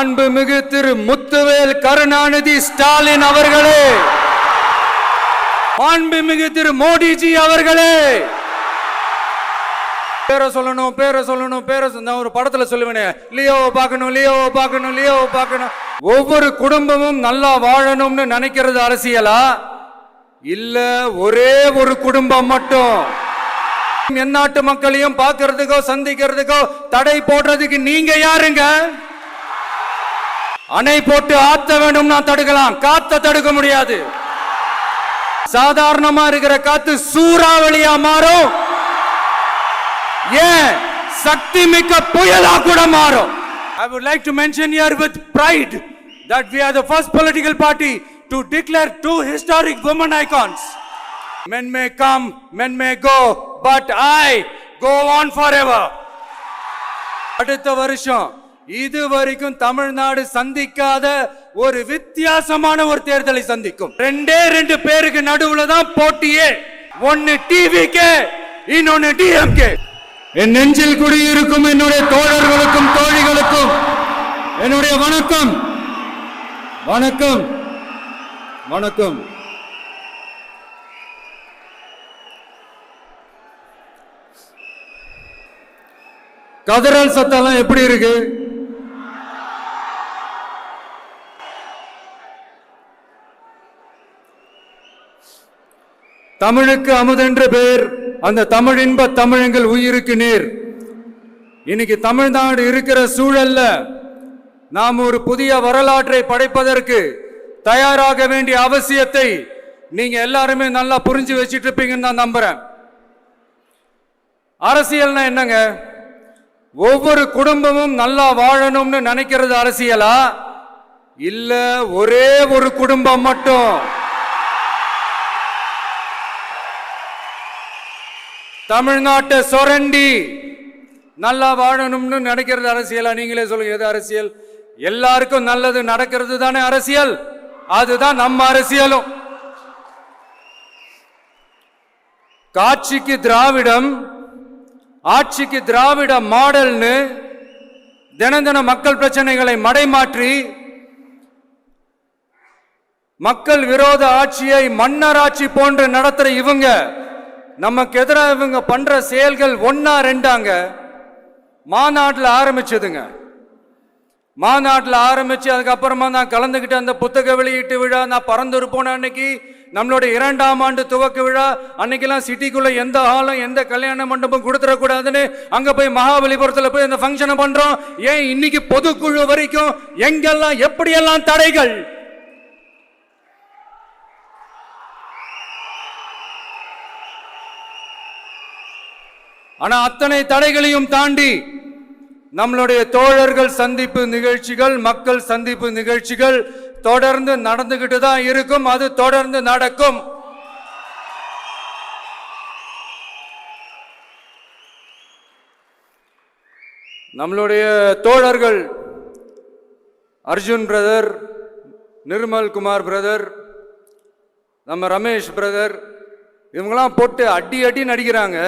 மாண்புமிகு திரு முத்துவேல் கருணாநிதி ஸ்டாலின் அவர்களே, மாண்புமிகு திரு மோடிஜி அவர்களே, பேரை சொல்லணும் பேரை சொல்லணும் பேரை நான் ஒரு படத்துல சொல்லுவேனே, லியோவை பார்க்கணும் லியோவை பார்க்கணும் லியோவை பார்க்கணும். ஒவ்வொரு குடும்பமும் நல்லா வாழணும்னு நினைக்கிறது அரசியலா? இல்ல ஒரே ஒரு குடும்பம் மட்டும் எந்நாட்டு மக்களையும் பார்க்கறதுக்கோ சந்திக்கிறதுக்கோ தடை போடுறதுக்கு நீங்க யாருங்க? அணை போட்டு ஆத்த வேண்டும்னா தடுக்கலாம், காத்த தடுக்க முடியாது. சாதாரணமா இருக்கிற காத்து சூறாவளியா மாறும், ஏன் சக்தி மிக்க புயலா கூட மாறும். I would like to mention here with pride that we are the first political party to declare two historic women icons. Men may come, men may go, but I go on forever. அடுத்த வருஷம் இதுவரைக்கும் தமிழ்நாடு சந்திக்காத ஒரு வித்தியாசமான ஒரு தேர்தலை சந்திக்கும். ரெண்டு பேருக்கு நடுவுல தான் போட்டியே. ஒன்னு டிவிகே, இன்னொன்னு டிஎம்கே. என் நெஞ்சில் குடியிருக்கும் என்னுடைய தோழர்களுக்கும் தோழிகளுக்கும் என்னுடைய வணக்கம் வணக்கம் வணக்கம். கதறல் சத்தம் எப்படி இருக்கு? தமிழுக்கு அமுதென்று பேர், அந்த தமிழ் இன்ப தமிழங்கள் உயிருக்கு நேர். இன்னைக்கு தமிழ்நாடு இருக்கிற சூழல்ல நாம் ஒரு புதிய வரலாற்றை படைப்பதற்கு தயாராக வேண்டிய அவசியத்தை நீங்க எல்லாருமே நல்லா புரிஞ்சு வச்சிட்டு இருப்பீங்கன்னு நான் நம்புறேன். அரசியல்னா என்னங்க? ஒவ்வொரு குடும்பமும் நல்லா வாழணும்னு நினைக்கிறது அரசியலா? இல்ல ஒரே ஒரு குடும்பம் மட்டும் தமிழ்நாட்டை சொரண்டி நல்லா வாழணும்னு நினைக்கிறது அரசியலா? நீங்களே சொல்லுங்க, எது அரசியல்? எல்லாருக்கும் நல்லது நடக்கிறது தானே அரசியல். அதுதான் நம்ம அரசியலும். காட்சிக்கு திராவிடம், ஆட்சிக்கு திராவிட மாடல்னு தினம் தினம் மக்கள் பிரச்சனைகளை மடைமாற்றி மக்கள் விரோத ஆட்சியை மன்னராட்சி போன்று நடத்துற இவங்க, நமக்கு எதிராக இவங்க பண்ற செயல்கள் ஒன்னா ரெண்டாங்க. மாநாட்டில் ஆரம்பிச்சதுங்க. மாநாட்டில் ஆரம்பிச்சு அதுக்கப்புறமா நான் கலந்துக்கிட்ட அந்த புத்தக வெளியீட்டு விழா, நான் பறந்துரு போன அன்னைக்கு நம்மளுடைய 2ஆம் ஆண்டு துவக்க விழா அன்னைக்கெல்லாம் சிட்டிக்குள்ள எந்த ஹாலும் எந்த கல்யாண மண்டபம் கொடுத்துடக்கூடாதுன்னு அங்க போய் மகாபலிபுரத்தில் போய் அந்த ஃபங்க்ஷனை பண்றோம். ஏன் இன்னைக்கு பொதுக்குழு வரைக்கும் எங்கெல்லாம் எப்படியெல்லாம் தடைகள். ஆனா அத்தனை தடைகளையும் தாண்டி நம்மளுடைய தோழர்கள் சந்திப்பு நிகழ்ச்சிகள், மக்கள் சந்திப்பு நிகழ்ச்சிகள் தொடர்ந்து நடந்துகிட்டு தான் இருக்கும். அது தொடர்ந்து நடக்கும். நம்மளுடைய தோழர்கள் அர்ஜுன் பிரதர், நிர்மல் குமார் பிரதர், நம்ம ரமேஷ் பிரதர், இவங்கெல்லாம் போட்டு அடி அடி நடிக்கிறாங்க.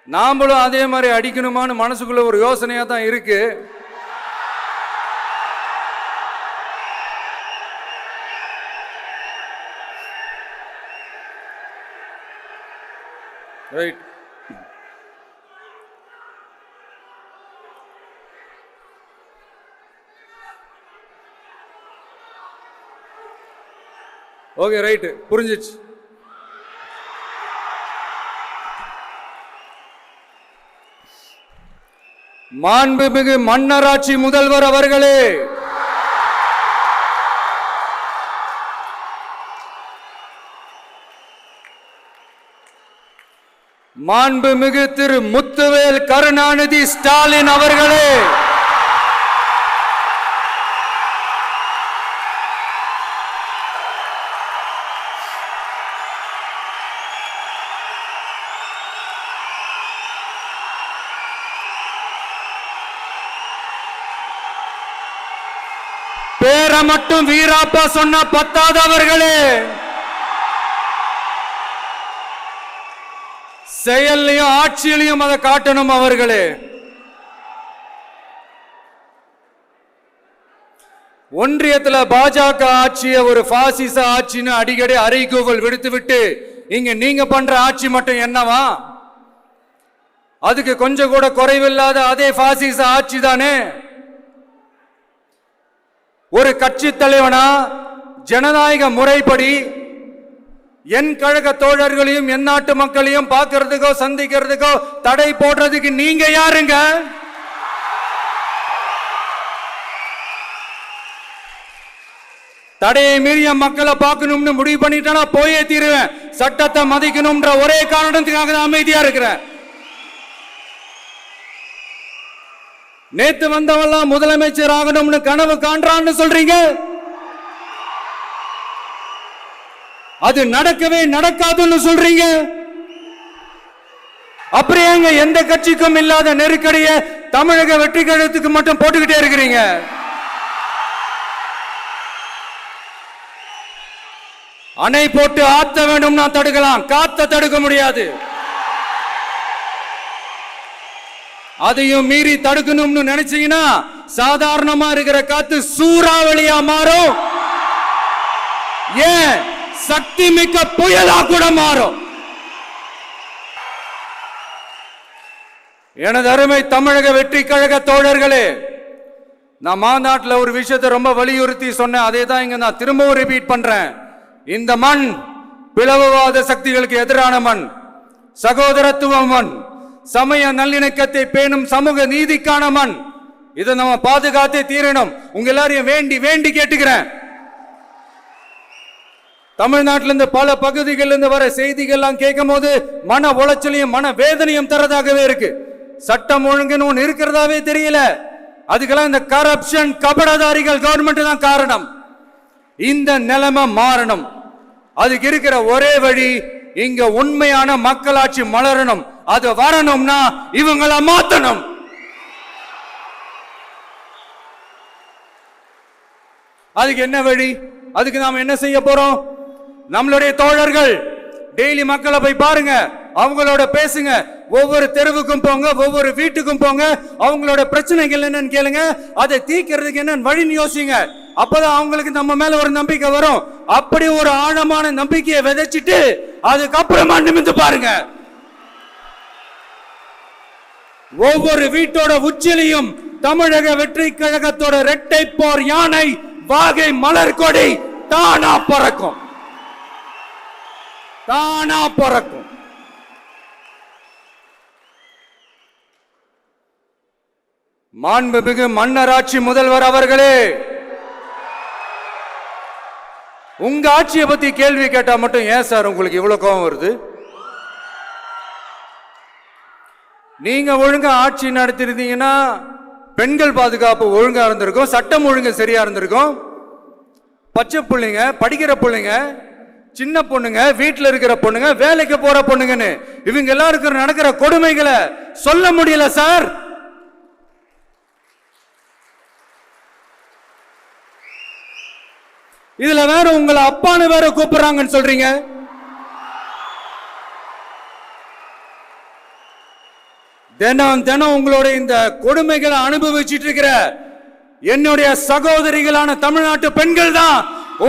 நாமளும் அதே மாதிரி அடிக்கணுமான்னு மனசுக்குள்ள ஒரு யோசனையா தான் இருக்கு. ரைட். ஓகே, ரைட், புரிஞ்சிச்சு. மாண்புமிகு மன்னராட்சி முதல்வர் அவர்களே, மாண்புமிகு திரு முத்துவேல் கருணாநிதி ஸ்டாலின் அவர்களே, பேரை மட்டும் வீராப்பா சொன்ன பத்தாதவர்களே, செயல்லையும் ஆட்சியிலையும் அதை காட்டணும் அவர்களே. ஒன்றியத்துல பாஜக ஆட்சியை ஒரு பாசிச ஆட்சின்னு அடிக்கடி அறைகூவல் விடுத்து விட்டு இங்க நீங்க பண்ற ஆட்சி மட்டும் என்னவா? அதுக்கு கொஞ்சம் கூட குறைவில்லாத அதே பாசிச ஆட்சி தானே. ஒரு கட்சி தலைவனா ஜனநாயக முறைப்படி என் கழக தோழர்களையும் என் நாட்டு மக்களையும் பார்க்கறதுக்கோ சந்திக்கிறதுக்கோ தடை போடுறதுக்கு நீங்க யாருங்க? தடையை மீறிய மக்களை பார்க்கணும்னு முடிவு பண்ணிட்டா போயே தீருவேன். சட்டத்தை மதிக்கணும்ன்ற ஒரே காரணத்துக்காக தான் அமைதியா இருக்கிறேன். நேத்து வந்தவெல்லாம் முதலமைச்சர் ஆகணும்னு கனவு காண்றான்னு சொல்றீங்க. அது நடக்கவே நடக்காதுன்னு சொல்றீங்க. அப்புறம் எங்க எந்த கட்சிக்கும் இல்லாத நெருக்கடிய தமிழக வெற்றி கழகத்துக்கு மட்டும் போட்டுக்கிட்டே இருக்கிறீங்க. அணை போட்டு ஆத்த வேண்டும்னா தடுக்கலாம், காத்த தடுக்க முடியாது. அதையும் மீறி தடுக்கணும்னு நினைச்சீங்கன்னா சாதாரணமா இருக்கிற காத்து சூறாவளியா மாறும். ஏன் சக்தி மிக்க புயலா கூட மாறும். எனது அருமை தமிழக வெற்றி கழக தோழர்களே, நான் மாநாட்டில் ஒரு விஷயத்தை ரொம்ப வலியுறுத்தி சொன்னேன். அதே தான் இங்க நான் திரும்பவும் ரிப்பீட் பண்றேன். இந்த மண் பிளவுவாத சக்திகளுக்கு எதிரான மண், சகோதரத்துவ மண், சமய நல்லிணக்கத்தை பேணும் சமூக நீதிக்கான மண். இதை நம்ம பாதுகாத்தே தீரணும். உங்க எல்லாரையும் வேண்டி வேண்டி கேட்டுக்கிறேன். தமிழ்நாட்டிலிருந்து பல பகுதிகளிலிருந்து வர செய்திகள்லாம் கேட்கும் போது மன உளைச்சலையும் மன வேதனையும் தரதாகவே இருக்கு. சட்டம் ஒழுங்குன்னு ஒன்று இருக்கிறதாவே தெரியல. அதுக்கெல்லாம் இந்த கரப்ஷன் கபடதாரிகள் கவர்மெண்ட் தான் காரணம். இந்த நிலைமை மாறணும். அதுக்கு இருக்கிற ஒரே வழி, இங்க உண்மையான மக்களாட்சி மலரணும். அது வரணும்னா இவங்களை மாத்தணும். அதுக்கு என்ன வழி? அதுக்கு நாம என்ன செய்ய போறோம்? நம்மளுடைய தோழர்கள் டெய்லி மக்களை போய் பாருங்க, அவங்களோட பேசுங்க, ஒவ்வொரு தெருவுக்கும் போங்க, ஒவ்வொரு வீட்டுக்கும் போங்க, அவங்களோட பிரச்சனைகள் என்னன்னு கேளுங்க, அதை தீர்க்கிறதுக்கு என்னன்னு வழின்னு யோசிங்க. அப்பதான் அவங்களுக்கு நம்ம மேல ஒரு நம்பிக்கை வரும். அப்படி ஒரு ஆழமான நம்பிக்கையை விதைச்சிட்டு அதுக்கப்புறமா நிமிந்து பாருங்க. ஒவ்வொரு வீட்டோட உச்சிலையும் தமிழக வெற்றி கழகத்தோட இரட்டை போர் யானை வாகை மலர் கொடி தானா பறக்கும், தானா பறக்கும். மாண்புமிகு மன்னராட்சி முதல்வர் அவர்களே, உங்க ஆட்சியை பத்தி கேள்வி கேட்டா மட்டும் ஏன் சார் உங்களுக்கு இவ்வளவு கோபம் வருது? நீங்க ஒழுங்கா ஆட்சி நடத்திருந்தீங்கன்னா பெண்கள் பாதுகாப்பு ஒழுங்கா இருந்திருக்கும், சட்டம் ஒழுங்கு சரியா இருந்திருக்கும். பச்சை பிள்ளைங்க, படிக்கிற பிள்ளைங்க, சின்ன பொண்ணுங்க, வீட்டுல இருக்கிற பொண்ணுங்க, வேலைக்கு போற பொண்ணுங்கன்னு இவங்க எல்லாருக்கும் நடக்கிற கொடுமைகளை சொல்ல முடியல சார். இதுல வேற உங்களை அப்பான்னு வேற கூப்பிடுறாங்கன்னு சொல்றீங்க. தினம் தினம் உங்களோட இந்த கொடுமைகளை அனுபவிச்சுட்டு இருக்கிற என்னுடைய சகோதரிகளான தமிழ்நாட்டு பெண்கள் தான்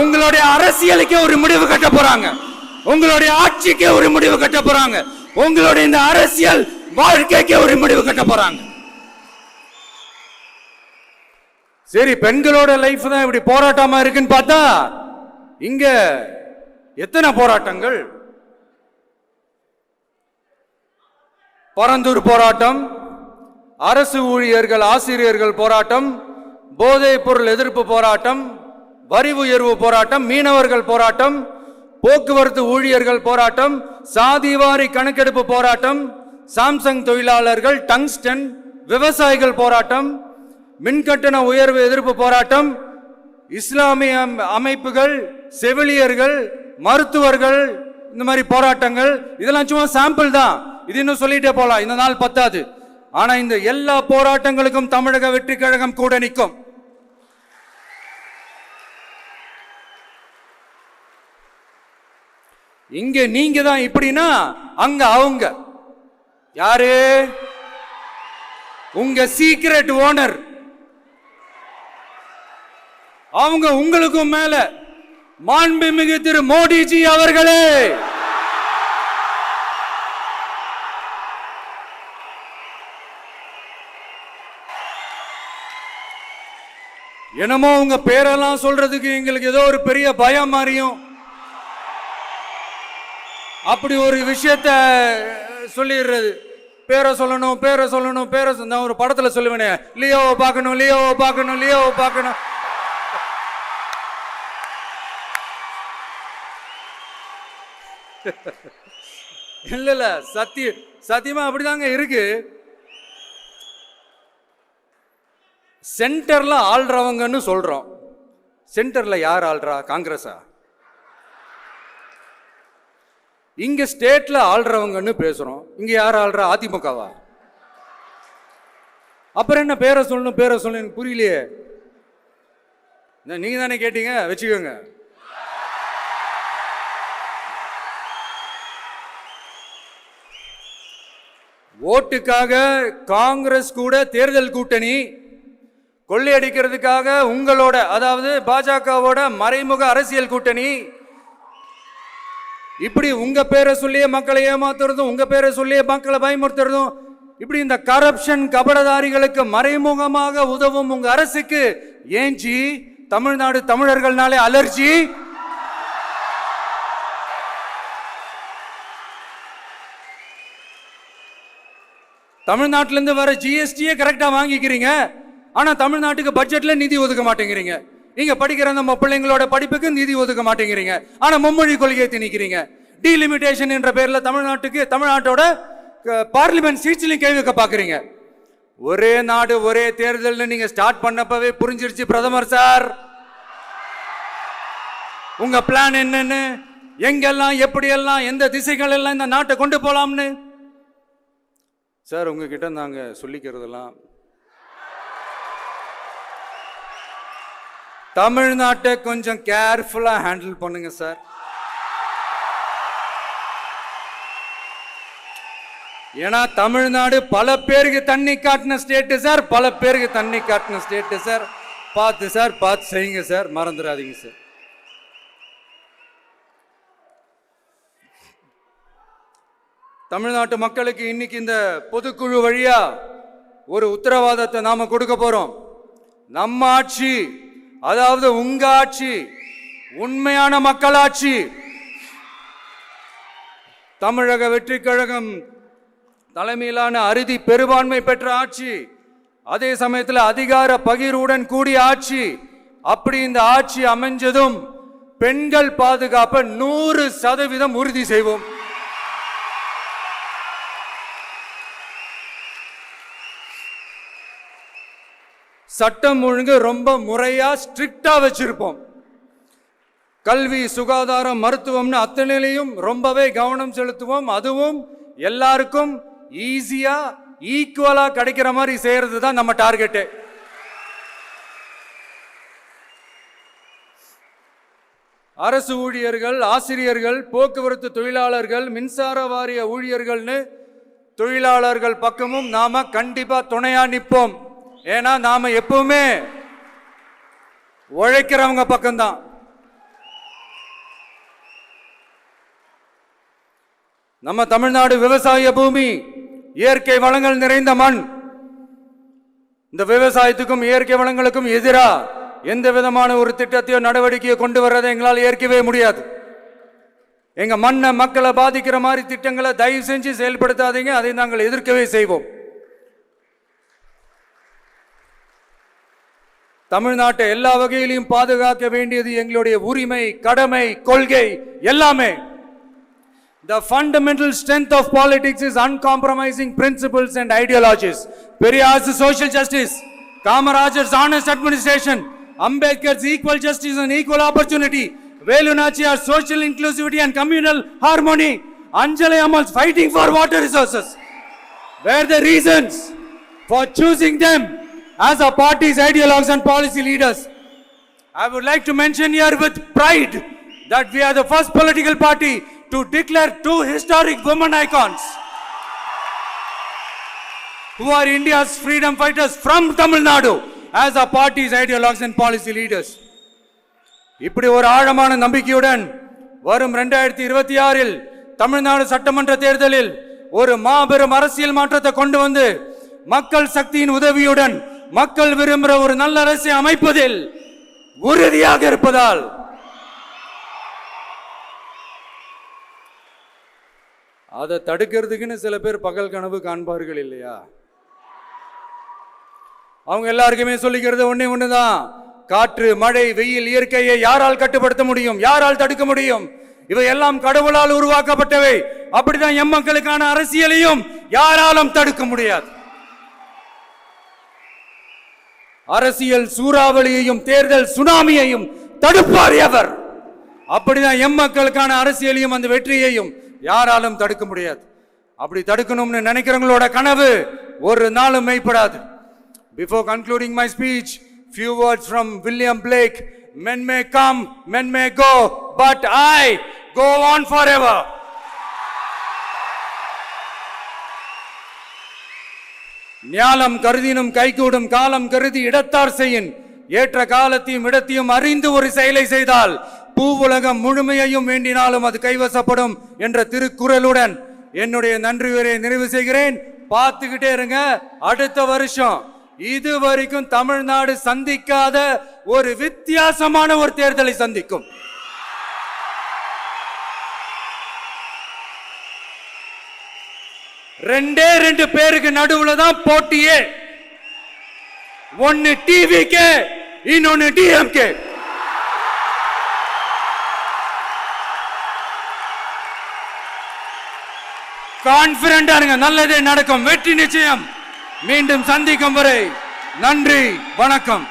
உங்களுடைய அரசியலுக்கே ஒரு முடிவு கட்ட போறாங்க, உங்களுடைய ஆட்சிக்கே ஒரு முடிவு கட்ட போறாங்க, உங்களுடைய இந்த அரசியல் வாழ்க்கைக்கே ஒரு முடிவு கட்ட போறாங்க. சரி, பெண்களோட லைஃப் தான் இப்படி போராட்டமா இருக்குன்னு பார்த்தா இங்க எத்தனை போராட்டங்கள்? பரந்தூர் போராட்டம், அரசு ஊழியர்கள் ஆசிரியர்கள் போராட்டம், போதைப் பொருள் எதிர்ப்பு போராட்டம், வரி உயர்வு போராட்டம், மீனவர்கள் போராட்டம், போக்குவரத்து ஊழியர்கள் போராட்டம், சாதிவாரி கணக்கெடுப்பு போராட்டம், சாம்சங் தொழிலாளர்கள், டங்ஸ்டன், விவசாயிகள் போராட்டம், மின்கட்டண உயர்வு எதிர்ப்பு போராட்டம், இஸ்லாமிய அமைப்புகள், செவிலியர்கள், மருத்துவர்கள், இந்த மாதிரி போராட்டங்கள். இதெல்லாம் சும்மா சாம்பிள் தான். இது இன்னும் சொல்லிட்டே போலாம், இந்த நாள் பத்தாது. ஆனா இந்த எல்லா போராட்டங்களுக்கும் தமிழக வெற்றி கழகம் கூட நிற்கும். இங்க நீங்க தான் இப்படின்னா அங்க அவங்க யாரு? உங்க சீக்ரெட் ஓனர். அவங்க உங்களுக்கும் மேல மாண்புமிகு திரு மோடிஜி அவர்களே, என்னமோ உங்க பேரெல்லாம் சொல்றதுக்கு எங்களுக்கு ஏதோ ஒரு பெரிய பயம் மாதிரியும் அப்படி ஒரு விஷயத்த சொல்லிடுறது. பேரை சொல்லணும், பேரை சொல்லணும், பேரை நான் ஒரு படத்துல சொல்லுவேனே, லியோவை பார்க்கணும், லியோவை பார்க்கணும், லியோவை பார்க்கணும். இல்ல இல்ல, சத்தியமா அப்படிதாங்க இருக்கு. சென்டர்ல ஆள்றவங்கன்னு சொல்றோம். சென்டர்ல யார் ஆள்றா? காங்கிரஸா? இங்க ஸ்டேட்ல ஆள்றவங்கன்னு பேசுறோம். இங்க யார் ஆள்றா? அதிமுகவா? அப்புறம் என்ன பேரை சொல்லணும், பேரை சொல்லணும்? எனக்கு புரியலையே. நீங்க தானே கேட்டீங்க, வச்சுக்கோங்க. ஓட்டுக்காக காங்கிரஸ் கூட தேர்தல் கூட்டணி, கொள்ளையடிக்கிறதுக்காக உங்களோட, அதாவது பாஜகவோட மறைமுக அரசியல் கூட்டணி, இப்படி உங்க பேரை சொல்லியே மக்களை ஏமாத்துறதும், உங்க பேரை சொல்லியே மக்களை பயமுறுத்துறதும், இப்படி இந்த கரப்ஷன் கபடதாரிகளுக்கு மறைமுகமாக உதவும் உங்க அரசுக்கு ஏஞ்சி தமிழ்நாடு தமிழர்கள்னாலே அலர்ஜி. தமிழ்நாட்டிலிருந்து வர ஜிஎஸ்டியே கரெக்டா வாங்கிக்கிறீங்க, ஆனா தமிழ்நாட்டுக்கு பட்ஜெட்ல நிதி ஒதுக்க மாட்டேங்கிறீங்க. நீங்க படிக்கிற நம்ம பிள்ளைங்களோட படிப்புக்கு நிதி ஒதுக்க மாட்டேங்கிறீங்க, ஆனா மும்மொழி கொள்கையை திணிக்கிறீங்க. டீலிமிட்டேஷன் என்ற பேர்ல தமிழ்நாட்டோட பார்லிமெண்ட் சீட்ஸ்லையும் கை வைக்க பாக்குறீங்க. ஒரே நாடு ஒரே தேர்தல் நீங்க ஸ்டார்ட் பண்ணப்பவே புரிஞ்சிருச்சு பிரதமர் சார் உங்க பிளான் என்னன்னு, எங்கெல்லாம் எப்படியெல்லாம் எந்த திசைகள் எல்லாம் இந்த நாட்டை கொண்டு போலாம்னு. சார் உங்ககிட்ட நாங்க சொல்லிக்கிறதெல்லாம், தமிழ்நாட்டை கொஞ்சம் கேர்ஃபுல்லா ஹேண்டில் பண்ணுங்க சார். ஏன்னா தமிழ்நாடு பல பேருக்கு தண்ணி காட்டின ஸ்டேட் சார், பல பேருக்கு தண்ணி காட்டின ஸ்டேட் சார். பார்த்து சார், பார்த்து செய்யுங்க சார், மறந்துடாதீங்க சார். தமிழ்நாட்டு மக்களுக்கு இன்னைக்கு இந்த பொதுக்குழு வழியா ஒரு உத்தரவாதத்தை நாம கொடுக்க போறோம். நம்ம ஆட்சி, அதாவது உங்க ஆட்சி, உண்மையான மக்களாட்சி, தமிழக வெற்றி கழகம் தலைமையிலான அறுதி பெரும்பான்மை பெற்ற ஆட்சி, அதே சமயத்தில் அதிகார பகிர்வுடன் கூடிய ஆட்சி. அப்படி இந்த ஆட்சி அமைஞ்சதும் பெண்கள் பாதுகாப்பை 100% உறுதி செய்வோம். சட்டம் ஒழுங்கு ரொம்ப முறையா ஸ்ட்ரிக்டா வச்சிருப்போம். கல்வி, சுகாதாரம், மருத்துவம்னு அத்தனையிலையும் ரொம்பவே கவனம் செலுத்துவோம். அதுவும் எல்லாருக்கும் ஈஸியா ஈக்குவலா கிடைக்கிற மாதிரி செய்யறது தான் நம்ம டார்கெட். அரசு ஊழியர்கள், ஆசிரியர்கள், போக்குவரத்து தொழிலாளர்கள், மின்சார வாரிய ஊழியர்கள்னு தொழிலாளர்கள் பக்கமும் நாம கண்டிப்பா துணையா நிற்போம். ஏன்னா நாம எப்பவுமே உழைக்கிறவங்க பக்கம்தான். நம்ம தமிழ்நாடு விவசாய பூமி, இயற்கை வளங்கள் நிறைந்த மண். இந்த விவசாயத்துக்கும் இயற்கை வளங்களுக்கும் எதிரா எந்த விதமான ஒரு திட்டத்தையோ நடவடிக்கையோ கொண்டு வர்றதை எங்களால் ஏற்கவே முடியாது. எங்க மண்ணை, மக்களை பாதிக்கிற மாதிரி திட்டங்களை தயவு செஞ்சு செயல்படுத்தாதீங்க. அதை நாங்கள் எதிர்க்கவே செய்வோம். தமிழ்நாட்டை எல்லா வகையிலும் பாதுகாக்க வேண்டியது எங்களுடைய உரிமை, கடமை, கொள்கை எல்லாமே. The fundamental strength of politics is uncompromising principles and ideologies. Periyar's social justice, Kamarajar's honest administration, Ambedkar's equal justice and equal opportunity, Velu Nachiyar's social inclusivity and communal harmony, Anjali Ammal's fighting for water resources were the reasons for choosing them as our party's ideologues and policy leaders. I would like to mention here with pride that we are the first political party to declare two historic women icons who are India's freedom fighters from Tamil Nadu as our party's ideologues and policy leaders. இப்படி ஒரு ஆழமான நம்பிக்கையுடன் வரும் 2026 தமிழ்நாடு சட்டமன்ற தேர்தலில் ஒரு மாபெரும் அரசியல் மாற்றத்தை கொண்டு வந்து மக்கள் சக்தியின் உதவியுடன் மக்கள் விரும்புகிற ஒரு நல்ல அரசை அமைப்பதில் உறுதியாக இருப்பதால் அதை தடுக்கிறதுக்குன்னு சில பேர் பகல் கனவு காண்பார்கள் இல்லையா? அவங்க எல்லாருக்குமே சொல்லிக்கிறது ஒண்ணுதான், காற்று மழை வெயில் இயற்கையை யாரால் கட்டுப்படுத்த முடியும்? யாரால் தடுக்க முடியும்? இவை எல்லாம் கடவுளால் உருவாக்கப்பட்டவை. அப்படிதான் எம் மக்களுக்கான அரசியலையும் யாராலும் தடுக்க முடியாது. அரசியல் சூறாவளியையும் தேர்தல் சுனாமியையும் தடுப்பார் எவர். அப்படிதான் எம் மக்களுக்கான அரசியலையும் அந்த வெற்றியையும் யாராலும் தடுக்க முடியாது. அப்படி தடுக்கணும்னு நினைக்கிறவங்களோட கனவு ஒரு நாளும் மெய்ப்படாது. Before concluding my speech, few words from William Blake. Men may come, men may go, but I go on forever. ஞாலம் கருதினும் கைகூடும் காலம் கருதி இடத்தார் செய்யின். ஏற்ற காலத்தையும் இடத்தையும் அறிந்து ஒரு செயலை செய்தால் பூவுலகம் முழுமையையும் வேண்டினாலும் அது கைவசப்படும் என்ற திருக்குறளுடன் என்னுடைய நன்றி உரையை நிறைவு செய்கிறேன். பார்த்துக்கிட்டே இருங்க, அடுத்த வருஷம் இது வரைக்கும் தமிழ்நாடு சந்திக்காத ஒரு வித்தியாசமான ஒரு தேர்தலை சந்திக்கும். ரெண்டு பேருக்கு நடுவுல தான் போட்டியே. ஒன்னு டிவிகே, இன்னொன்னு டிஎம்கே. கான்பிடண்டா இருங்க, நல்லதே நடக்கும், வெற்றி நிச்சயம். மீண்டும் சந்திக்கும் வரை நன்றி, வணக்கம்.